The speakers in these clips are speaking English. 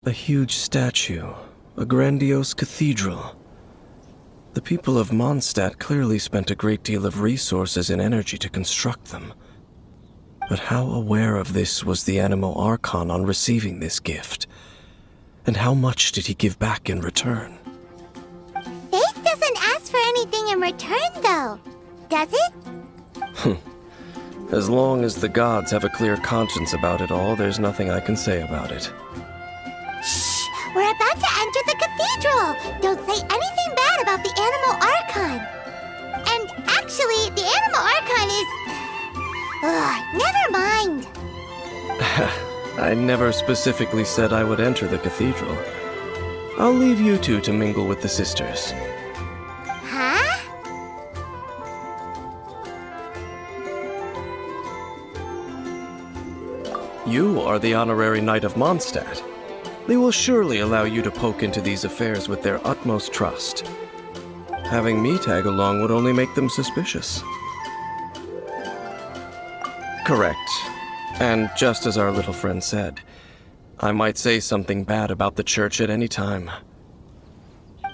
A huge statue, a grandiose cathedral. The people of Mondstadt clearly spent a great deal of resources and energy to construct them. But how aware of this was the Anemo Archon on receiving this gift? And how much did he give back in return? Faith doesn't ask for anything in return, though, does it? As long as the gods have a clear conscience about it all, there's nothing I can say about it. Shh! We're about to enter the cathedral! Don't say anything bad about the Anemo Archon! And actually, the Anemo Archon is... never mind! I never specifically said I would enter the cathedral. I'll leave you two to mingle with the sisters. Huh? You are the honorary knight of Mondstadt. They will surely allow you to poke into these affairs with their utmost trust. Having me tag along would only make them suspicious. Correct. And just as our little friend said, I might say something bad about the church at any time.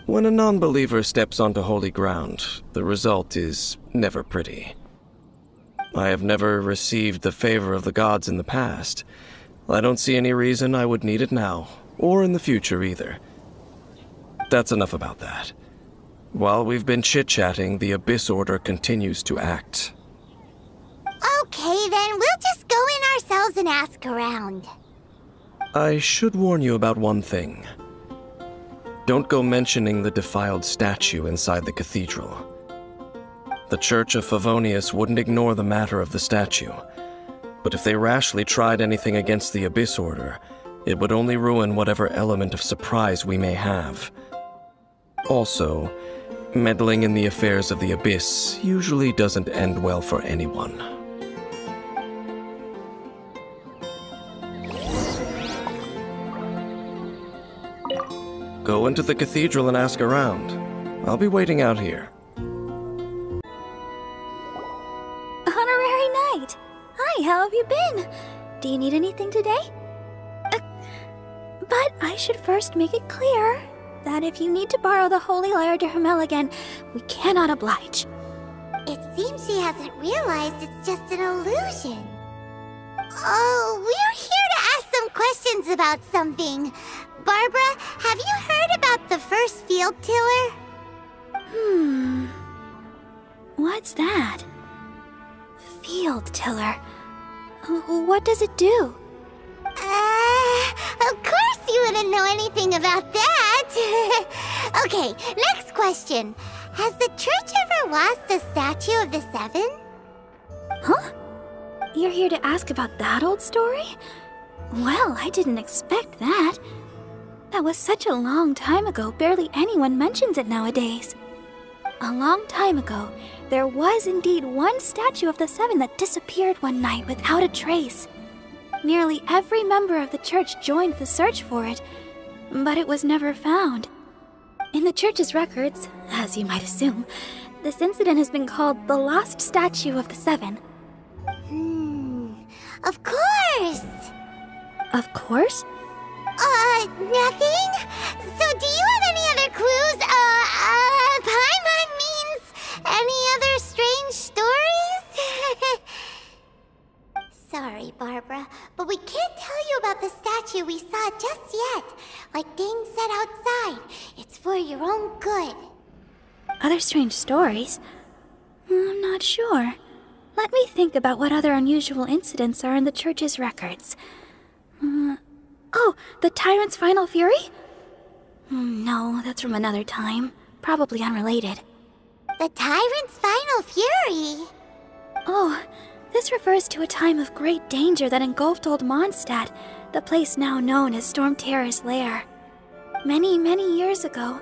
When a non-believer steps onto holy ground, the result is never pretty. I have never received the favor of the gods in the past. I don't see any reason I would need it now, or in the future either. That's enough about that. While we've been chit-chatting, the Abyss Order continues to act. Okay, then we'll just go in ourselves and ask around. I should warn you about one thing. Don't go mentioning the defiled statue inside the cathedral. The Church of Favonius wouldn't ignore the matter of the statue, but if they rashly tried anything against the Abyss Order, it would only ruin whatever element of surprise we may have. Also, meddling in the affairs of the Abyss usually doesn't end well for anyone. Go into the cathedral and ask around. I'll be waiting out here. Honorary Knight! Hi, how have you been? Do you need anything today? But I should first make it clear that if you need to borrow the Holy Lyre de Hermel again, we cannot oblige. It seems she hasn't realized it's just an illusion. Oh, we're here to ask some questions about something. Barbara, have you heard about the first field tiller? What's that? Field tiller. What does it do? Of course you wouldn't know anything about that. Okay, next question. Has the church ever lost a statue of the Seven? Huh? You're here to ask about that old story? Well, I didn't expect that. That was such a long time ago, barely anyone mentions it nowadays. A long time ago, there was indeed one statue of the Seven that disappeared one night without a trace. Nearly every member of the church joined the search for it, but it was never found. In the church's records, as you might assume, this incident has been called the Lost Statue of the Seven. Of course! Of course? Nothing? So do you have any other clues? Paimon means any other strange stories? Sorry, Barbara, but we can't tell you about the statue we saw just yet. Like Dane said outside, it's for your own good. Other strange stories? I'm not sure. Let me think about what other unusual incidents are in the church's records. Oh, the Tyrant's Final Fury? No, that's from another time. Probably unrelated. The Tyrant's Final Fury? Oh, this refers to a time of great danger that engulfed old Mondstadt, the place now known as Storm Terror's lair. Many, many years ago,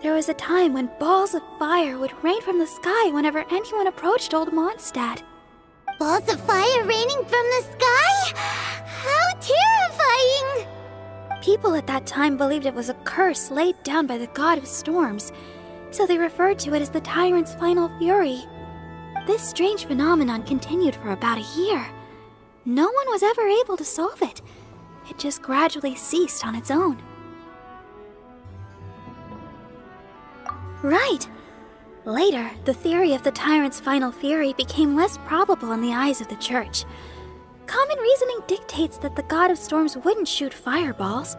there was a time when balls of fire would rain from the sky whenever anyone approached old Mondstadt. Balls of fire raining from the sky? How terrifying! People at that time believed it was a curse laid down by the god of storms, so they referred to it as the Tyrant's Final Fury. This strange phenomenon continued for about a year. No one was ever able to solve it. it just gradually ceased on its own. Right. Later, the theory of the tyrant's final fury became less probable in the eyes of the Church. Common reasoning dictates that the god of storms wouldn't shoot fireballs.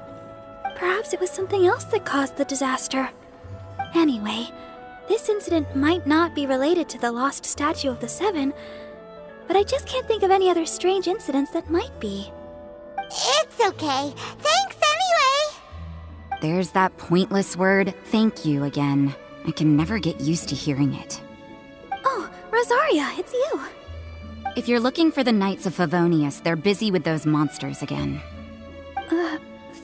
Perhaps it was something else that caused the disaster. Anyway, this incident might not be related to the lost statue of the Seven, but I just can't think of any other strange incidents that might be. It's okay. Thanks anyway! There's that pointless word, thank you, again. I can never get used to hearing it. Oh, Rosaria, it's you. If you're looking for the Knights of Favonius, they're busy with those monsters again.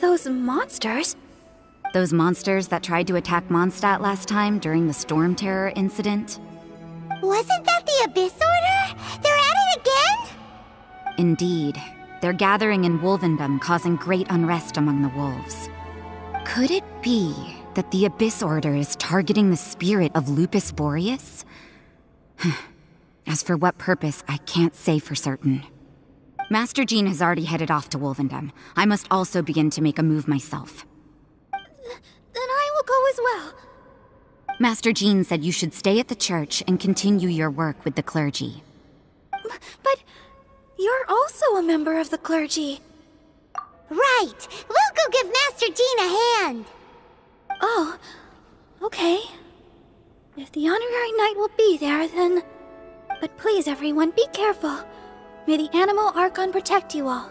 Those monsters? Those monsters that tried to attack Mondstadt last time during the Storm Terror incident? Wasn't that the Abyss Order? They're at it again? Indeed. They're gathering in Wolvendom, causing great unrest among the wolves. Could it be that the Abyss Order is targeting the spirit of Lupus Boreas? As for what purpose, I can't say for certain. Master Jean has already headed off to Wolvendom. I must also begin to make a move myself. Then I will go as well. Master Jean said you should stay at the church and continue your work with the clergy. But you're also a member of the clergy. Right! We'll go give Master Jean a hand! Oh, okay. If the honorary knight will be there, then... But please, everyone, be careful. May the Animal Archon protect you all.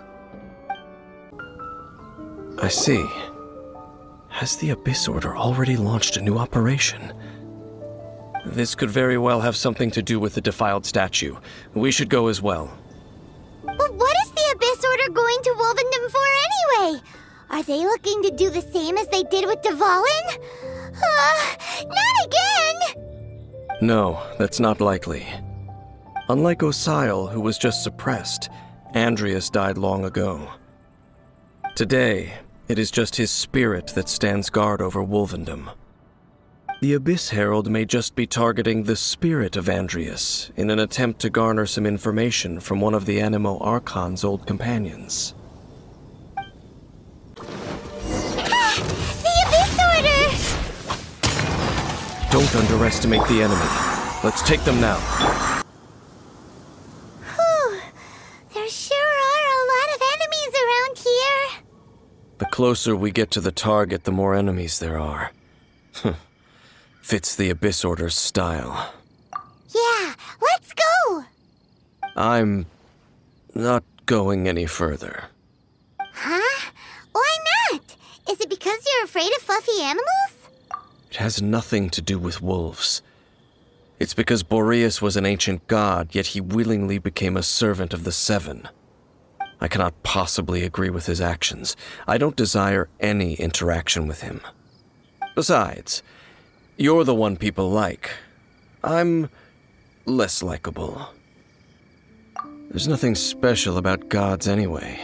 I see. Has the Abyss Order already launched a new operation? This could very well have something to do with the defiled statue. We should go as well. But what is the Abyss Order going to Wolvendom for anyway? Are they looking to do the same as they did with Dvalin? Not again! No, that's not likely. Unlike Osile, who was just suppressed, Andreas died long ago. Today, it is just his spirit that stands guard over Wolvendom. The Abyss Herald may just be targeting the spirit of Andreas in an attempt to garner some information from one of the Animo Archon's old companions. The Abyss Order! Don't underestimate the enemy. Let's take them now. There sure are a lot of enemies around here. The closer we get to the target, the more enemies there are. Fits the Abyss Order's style. Yeah, let's go! I'm not going any further. Huh? Why not? Is it because you're afraid of fluffy animals? It has nothing to do with wolves. It's because Boreas was an ancient god, yet he willingly became a servant of the Seven. I cannot possibly agree with his actions. I don't desire any interaction with him. Besides, you're the one people like. I'm less likable. There's nothing special about gods anyway.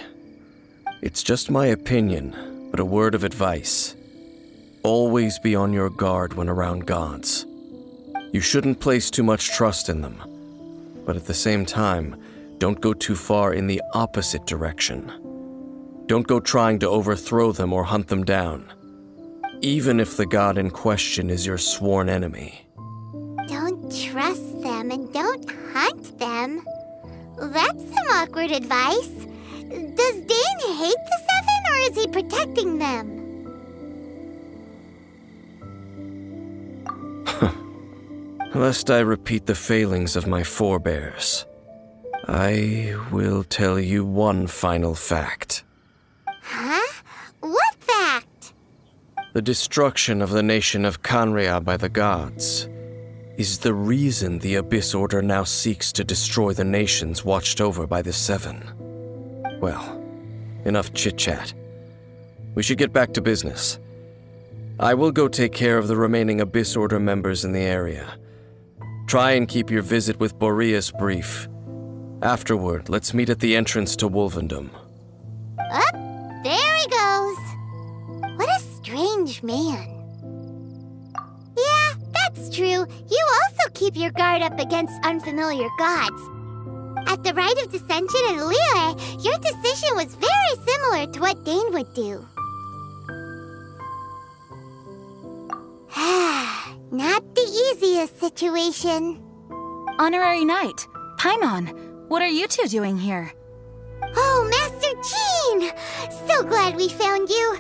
It's just my opinion, but a word of advice. Always be on your guard when around gods. You shouldn't place too much trust in them, but at the same time, don't go too far in the opposite direction. Don't go trying to overthrow them or hunt them down, even if the god in question is your sworn enemy. Don't trust them and don't hunt them. That's some awkward advice. Does Dane hate the Seven, or is he protecting them? Lest I repeat the failings of my forebears, I will tell you one final fact. Huh? What fact? The destruction of the nation of Canria by the gods is the reason the Abyss Order now seeks to destroy the nations watched over by the Seven. Well, enough chit-chat. We should get back to business. I will go take care of the remaining Abyss Order members in the area. Try and keep your visit with Boreas brief. Afterward, let's meet at the entrance to Wolvendom. Up, there he goes. What a strange man. Yeah, that's true. You also keep your guard up against unfamiliar gods. At the Rite of Dissension and Leah, your decision was very similar to what Dane would do. Not the easiest situation. Honorary Knight, Paimon, what are you two doing here? Oh, Master Jean! So glad we found you.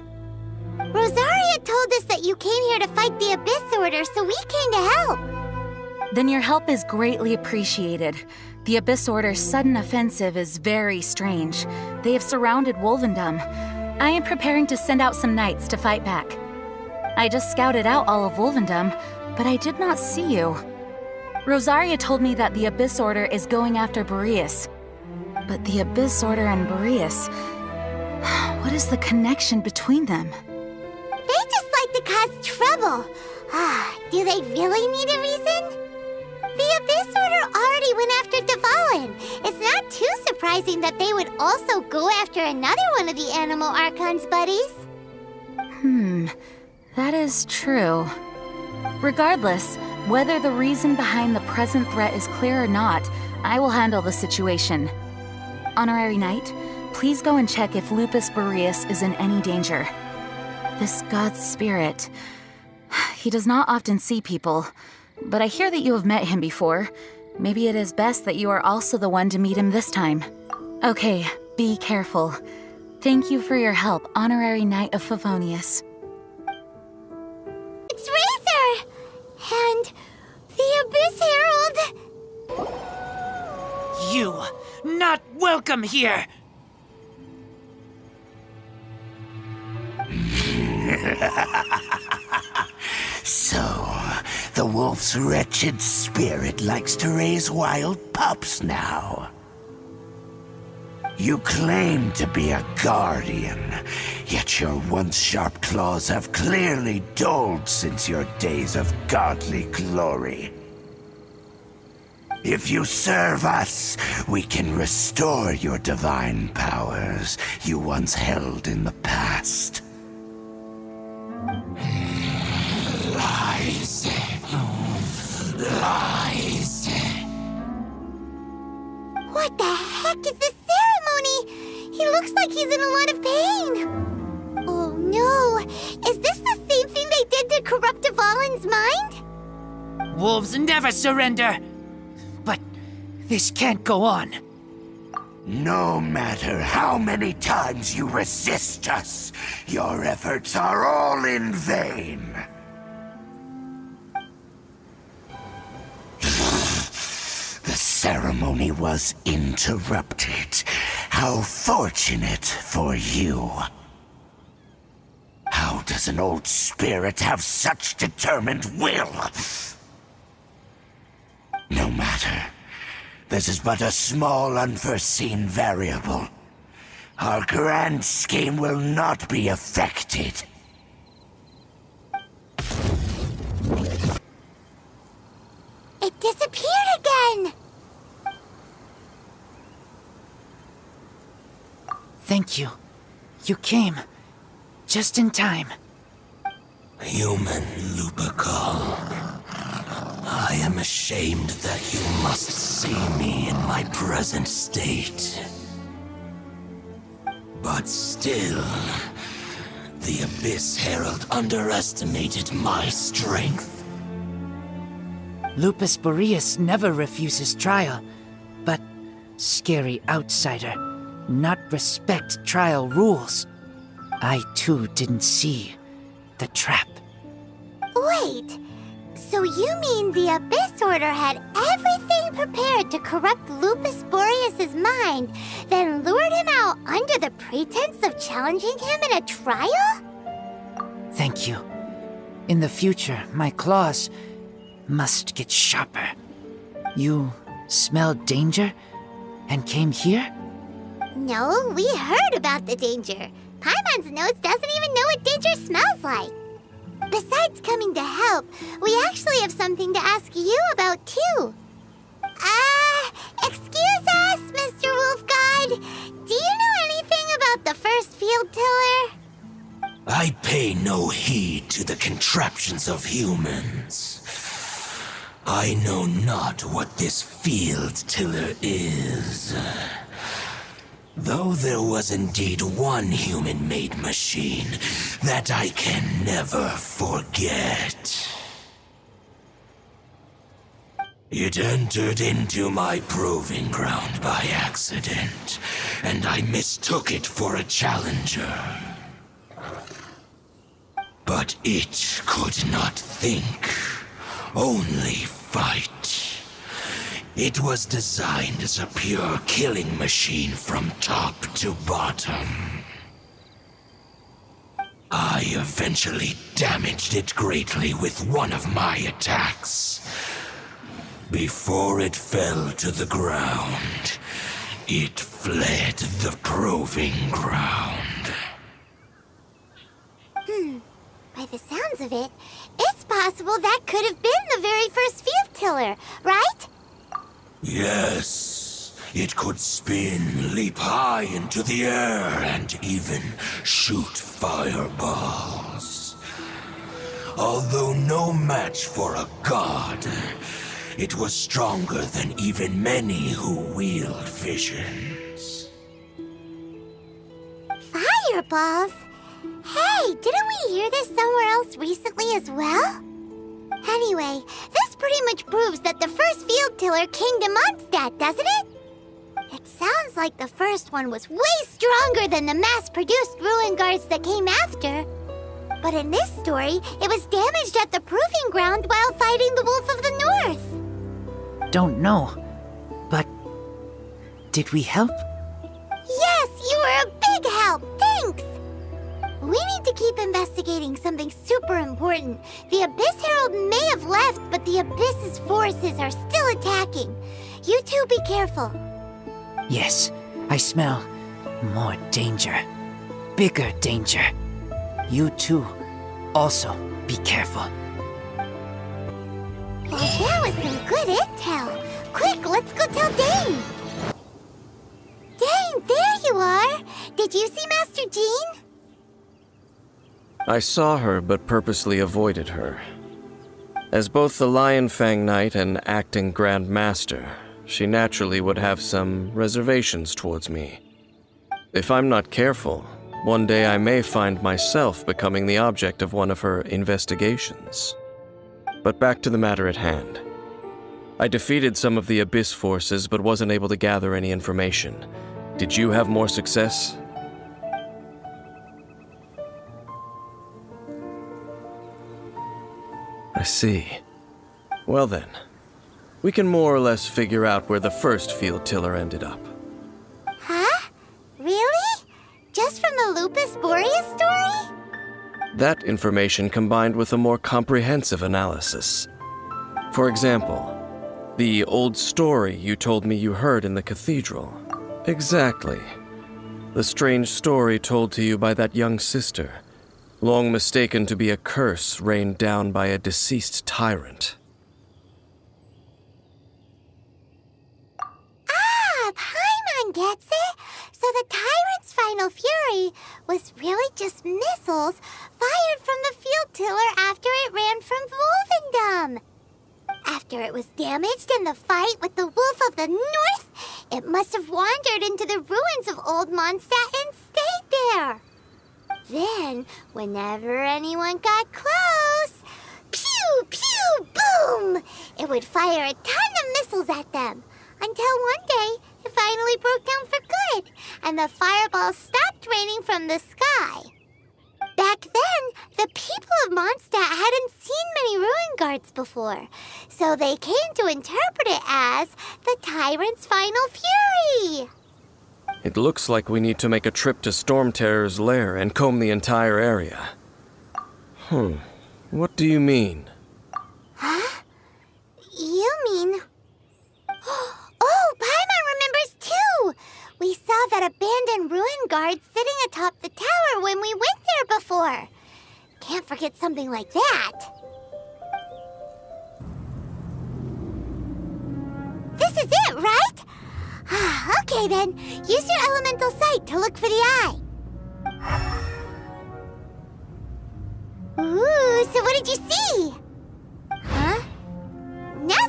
Rosaria told us that you came here to fight the Abyss Order, so we came to help. Then your help is greatly appreciated. The Abyss Order's sudden offensive is very strange. They have surrounded Wolvendom. I am preparing to send out some knights to fight back. I just scouted out all of Wolvendom, but I did not see you. Rosaria told me that the Abyss Order is going after Boreas. But the Abyss Order and Boreas... what is the connection between them? They just like to cause trouble. Do they really need a reason? The Abyss Order already went after Dvalin. It's not too surprising that they would also go after another one of the Animal Archon's buddies. That is true. Regardless, whether the reason behind the present threat is clear or not, I will handle the situation. Honorary Knight, please go and check if Lupus Boreas is in any danger. This god's spirit... he does not often see people, but I hear that you have met him before. Maybe it is best that you are also the one to meet him this time. Okay, be careful. Thank you for your help, Honorary Knight of Favonius. It's Razor! And the Abyss Herald! You, not welcome here! So, the wolf's wretched spirit likes to raise wild pups now. You claim to be a guardian, yet your once sharp claws have clearly dulled since your days of godly glory. If you serve us, we can restore your divine powers you once held in the past. Lies. Lies. What the heck is this ceremony? He looks like he's in a lot of pain. Oh no, is this the same thing they did to corrupt Dvalin's mind? Wolves never surrender! But this can't go on. No matter how many times you resist us, your efforts are all in vain. The ceremony was interrupted. How fortunate for you. How does an old spirit have such determined will? No matter. This is but a small unforeseen variable. Our grand scheme will not be affected. It disappeared again! Thank you. You came. Just in time. Human Lupercal. I am ashamed that you must see me in my present state. But still, the Abyss Herald underestimated my strength. Lupus Boreas never refuses trial, but scary outsider, not respect trial rules. I too didn't see the trap. Wait, so you mean the Abyss Order had everything prepared to corrupt Lupus Boreas' mind, then lured him out under the pretense of challenging him in a trial? Thank you. In the future, my claws must get sharper. You smelled danger and came here? No, we heard about the danger. Paimon's nose doesn't even know what danger smells like. Besides coming to help, we actually have something to ask you about, too. Excuse us, Mr. Wolf God. Do you know anything about the first field tiller? I pay no heed to the contraptions of humans. I know not what this field tiller is. Though there was indeed one human-made machine that I can never forget. It entered into my proving ground by accident, and I mistook it for a challenger. But it could not think, only fight. It was designed as a pure killing machine from top to bottom. I eventually damaged it greatly with one of my attacks. Before it fell to the ground, it fled the proving ground. By the sounds of it, it's possible that could have been the very first field tiller, right? Yes, it could spin, leap high into the air, and even shoot fireballs. Although no match for a god, it was stronger than even many who wield visions. Fireballs? Hey, didn't we hear this somewhere else recently as well? Anyway, this pretty much proves that the first field tiller came to Mondstadt, doesn't it? It sounds like the first one was way stronger than the mass-produced ruin guards that came after. But in this story, it was damaged at the proving ground while fighting the Wolf of the North. Don't know, but did we help? Yes, you were a big help. Thanks. We need to keep investigating something super important. The Abyss Herald may have left, but the Abyss's forces are still attacking. You two be careful. Yes, I smell more danger. Bigger danger. You two also be careful. Well, that was some good intel. Quick, let's go tell Dane. Dane, there you are. Did you see Master Jean? I saw her, but purposely avoided her. As both the Lion Fang Knight and acting Grand Master, she naturally would have some reservations towards me. If I'm not careful, one day I may find myself becoming the object of one of her investigations. But back to the matter at hand. I defeated some of the Abyss forces, but wasn't able to gather any information. Did you have more success? I see. Well then, we can more or less figure out where the first field tiller ended up. Huh? Really? Just from the Lupus Boreas story? That information combined with a more comprehensive analysis. For example, the old story you told me you heard in the cathedral. Exactly. The strange story told to you by that young sister, long mistaken to be a curse rained down by a deceased tyrant. Ah, Paimon gets it! So the tyrant's final fury was really just missiles fired from the field tiller after it ran from Wolvendom. After it was damaged in the fight with the Wolf of the North, it must have wandered into the ruins of Old Mondstadt and stayed there. Then, whenever anyone got close, pew, pew, boom! It would fire a ton of missiles at them, until one day it finally broke down for good, and the fireballs stopped raining from the sky. Back then, the people of Mondstadt hadn't seen many ruin guards before, so they came to interpret it as the tyrant's final fury. It looks like we need to make a trip to Storm Terror's lair and comb the entire area. What do you mean? Huh? You mean... Oh, Paimon remembers too! We saw that abandoned ruin guard sitting atop the tower when we went there before. Can't forget something like that. This is it, right? Okay then, use your elemental sight to look for the eye. Ooh, so what did you see? Huh? Now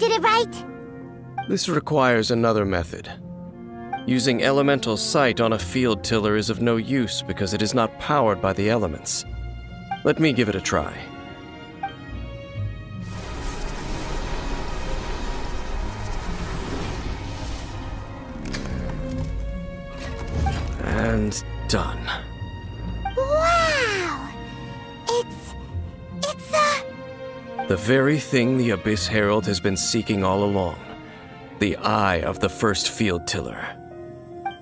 did it right? This requires another method. Using elemental sight on a field tiller is of no use because it is not powered by the elements. Let me give it a try. And done. Wow! It's the very thing the Abyss Herald has been seeking all along. The eye of the first field tiller.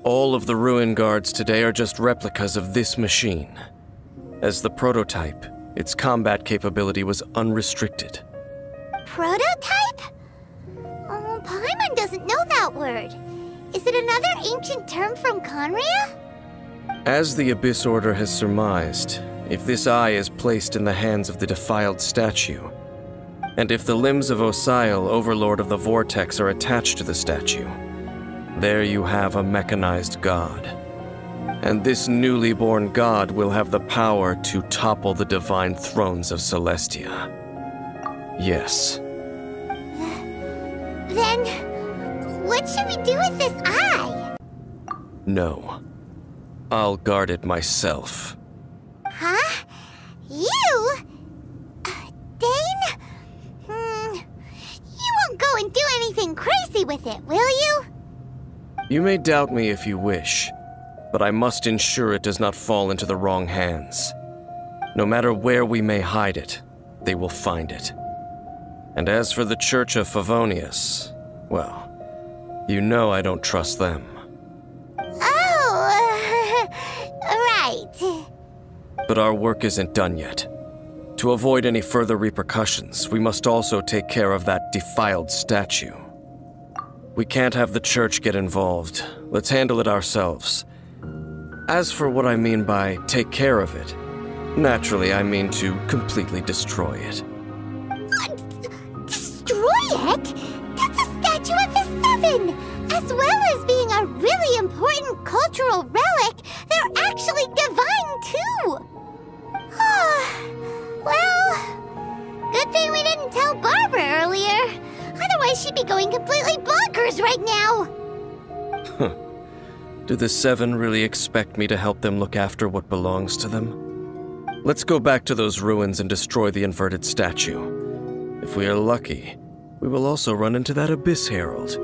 All of the ruin guards today are just replicas of this machine. As the prototype, its combat capability was unrestricted. prototype? Oh, Paimon doesn't know that word. Is it another ancient term from Conria? As the Abyss Order has surmised, if this eye is placed in the hands of the defiled statue, and if the limbs of Osial, Overlord of the Vortex, are attached to the statue, there you have a mechanized god. And this newly born god will have the power to topple the divine thrones of Celestia. Yes. Then, what should we do with this eye? No. I'll guard it myself. Huh? You? Dane? You won't go and do anything crazy with it, will you? You may doubt me if you wish, but I must ensure it does not fall into the wrong hands. No matter where we may hide it, they will find it. And as for the Church of Favonius, well, you know I don't trust them. Oh, right. But our work isn't done yet. To avoid any further repercussions, we must also take care of that defiled statue. We can't have the church get involved. Let's handle it ourselves. As for what I mean by take care of it, naturally I mean to completely destroy it. What? Destroy it? That's a statue of the Seven! As well as being a really important cultural relic, they're actually divine too! Well, good thing we didn't tell Barbara earlier. Otherwise she'd be going completely bonkers right now! Do the Seven really expect me to help them look after what belongs to them? Let's go back to those ruins and destroy the inverted statue. If we are lucky, we will also run into that Abyss Herald.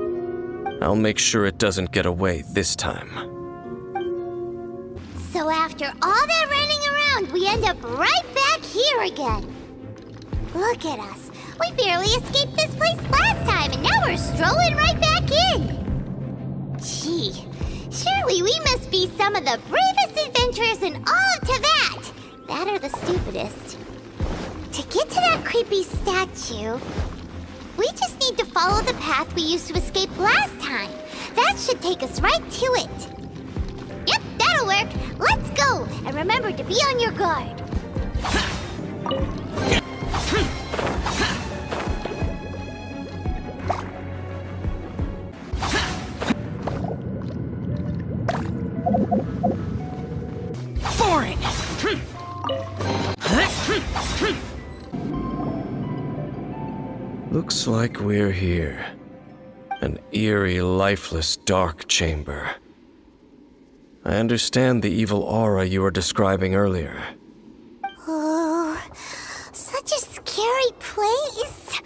I'll make sure it doesn't get away this time. So after all that running around, we end up right back here again. Look at us. We barely escaped this place last time, and now we're strolling right back in. Gee, surely we must be some of the bravest adventurers in all of Teyvat. That or the stupidest. To get to that creepy statue, we just need to follow the path we used to escape last time. That should take us right to it. Yep, that'll work. Let's go, and remember to be on your guard. Foreign! Looks like we're here. An eerie, lifeless, dark chamber. I understand the evil aura you were describing earlier. Oh, such a scary place.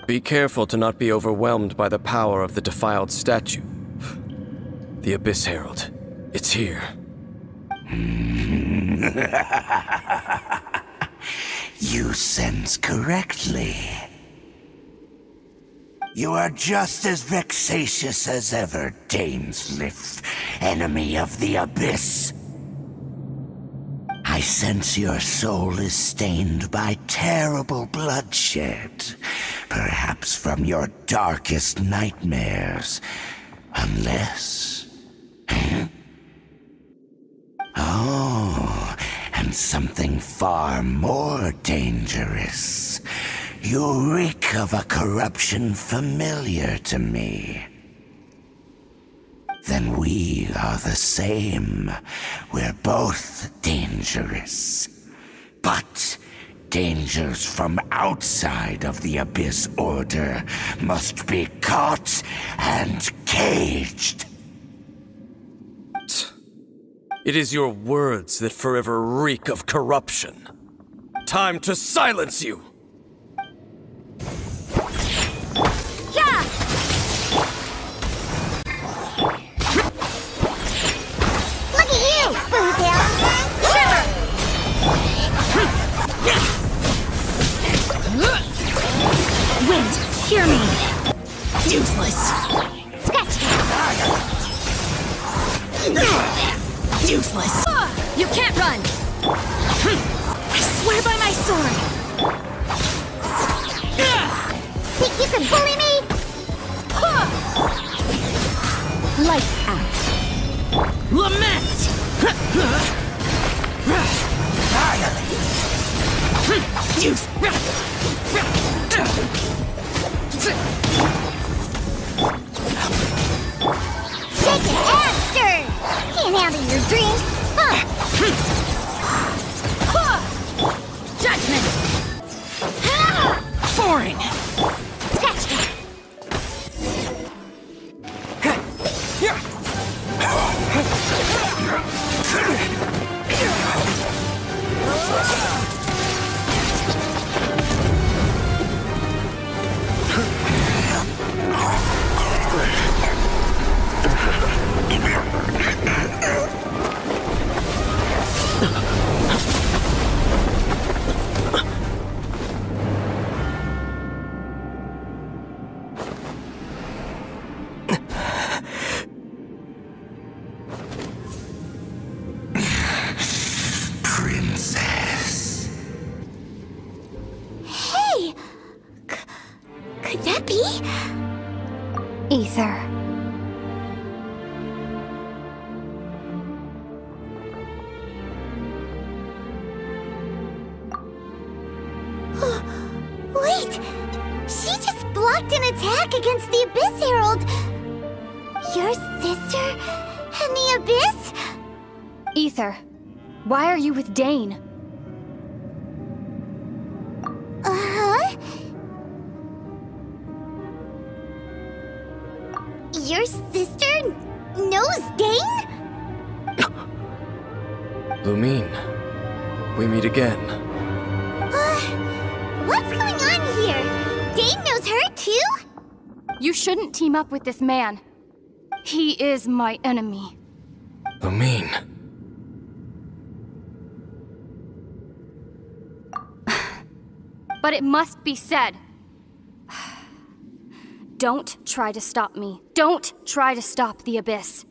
Be careful to not be overwhelmed by the power of the defiled statue. The Abyss Herald. It's here. You sense correctly. You are just as vexatious as ever, Dainsliff, enemy of the Abyss. I sense your soul is stained by terrible bloodshed, perhaps from your darkest nightmares, unless... Oh, and something far more dangerous. You reek of a corruption familiar to me. Then we are the same. We're both dangerous. But dangers from outside of the Abyss Order must be caught and caged. It is your words that forever reek of corruption. Time to silence you! Yeah! Look at you, Boozle! Shiver! Wind, hear me! Useless! Scratch Useless! You can't run! I swear by my sword! Think you can bully me? Lights out! Lament! Use! Shake it and stir! Can't handle your drink! Judgment! Foreign! Scratch that! Princess. Hey! Could that be? Ether. Wait! She just blocked an attack against the Abyss Herald! Your sister and the Abyss? Ether, why are you with Dane? Uh-huh? Your sister knows Dane? Lumine, we meet again. What's going on here? Dane knows her too? You shouldn't team up with this man. He is my enemy. Lumine. But it must be said. Don't try to stop me. Don't try to stop the Abyss.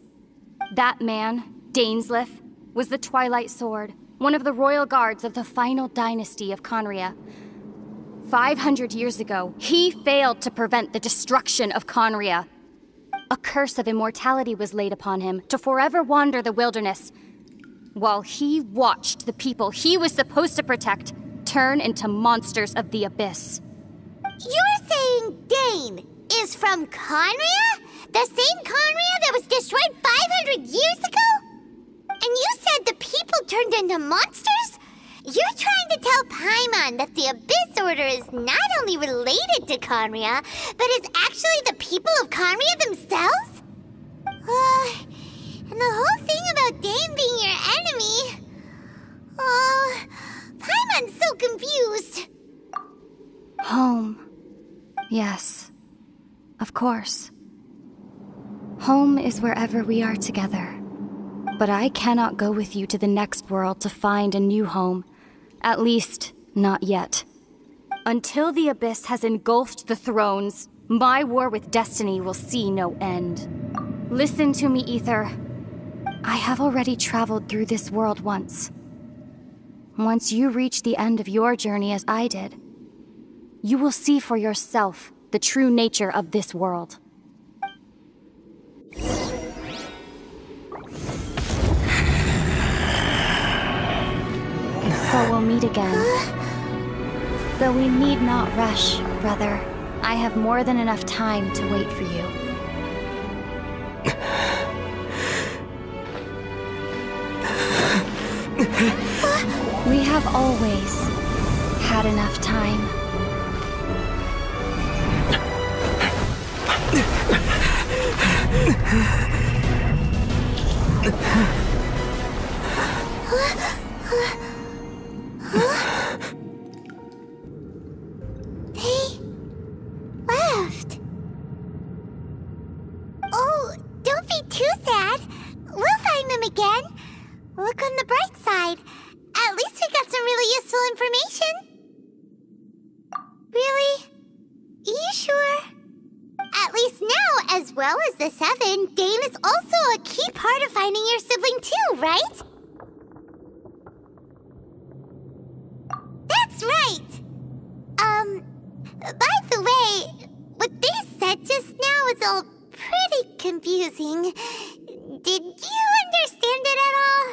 That man, Dainsleif, was the Twilight Sword, one of the royal guards of the final dynasty of Conria. 500 years ago, he failed to prevent the destruction of Conria. A curse of immortality was laid upon him to forever wander the wilderness, while he watched the people he was supposed to protect turn into monsters of the Abyss. You're saying Dane is from Conria? The same Conria that was destroyed 500 years ago? And you said the people turned into monsters? You're trying to tell Paimon that the Abyss Order is not only related to Conria, but is actually the people of Conria themselves? And the whole thing about Dane being your enemy... Paimon's so confused. Home. Yes. Of course. Home is wherever we are together. But I cannot go with you to the next world to find a new home. At least, not yet. Until the Abyss has engulfed the thrones, my war with destiny will see no end. Listen to me, Ether. I have already traveled through this world once. Once you reach the end of your journey as I did, you will see for yourself the true nature of this world. So we'll meet again. Though we need not rush, brother. I have more than enough time to wait for you. We have always had enough time. They left. Oh, don't be too sad. We'll find them again. Look on the bright side. At least we got some really useful information. Really? You sure? At least now, as well as the 7, Dane is also a key part of finding your sibling too, right? That's right! By the way, what they said just now is all pretty confusing. Did you understand it at all?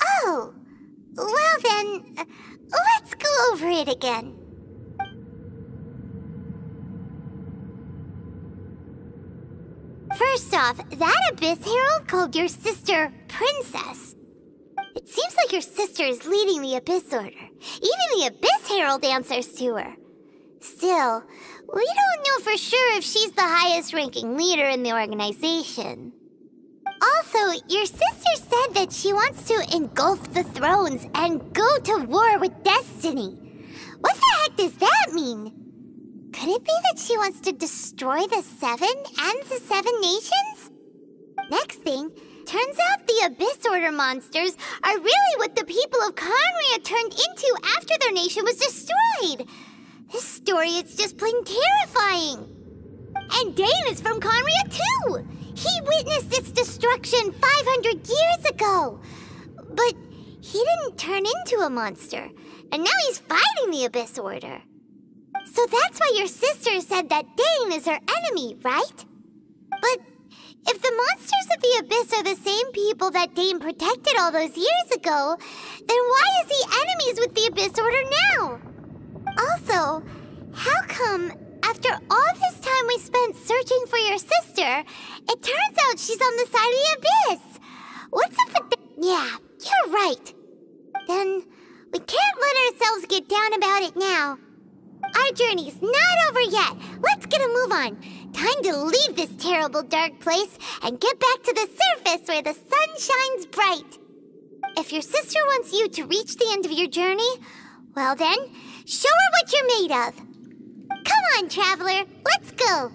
Oh, well then, let's go over it again. First off, that Abyss Herald called your sister Princess. It seems like your sister is leading the Abyss Order. Even the Abyss Herald answers to her. Still, we don't know for sure if she's the highest-ranking leader in the organization. Also, your sister said that she wants to engulf the thrones and go to war with Destiny. What the heck does that mean? Could it be that she wants to destroy the 7 and the 7 nations? Next thing, turns out the Abyss Order monsters are really what the people of Conria turned into after their nation was destroyed. This story is just plain terrifying. And Dane is from Conria too. He witnessed its destruction 500 years ago. But he didn't turn into a monster. And now he's fighting the Abyss Order. So that's why your sister said that Dane is her enemy, right? But if the monsters of the Abyss are the same people that Dane protected all those years ago, then why is he enemies with the Abyss Order now? Also, how come after all this time we spent searching for your sister, it turns out she's on the side of the Abyss? What's up with Yeah, you're right. Then we can't let ourselves get down about it now. Our journey's not over yet. Let's get a move on. Time to leave this terrible dark place and get back to the surface where the sun shines bright. If your sister wants you to reach the end of your journey, well then, show her what you're made of. Come on, traveler, let's go.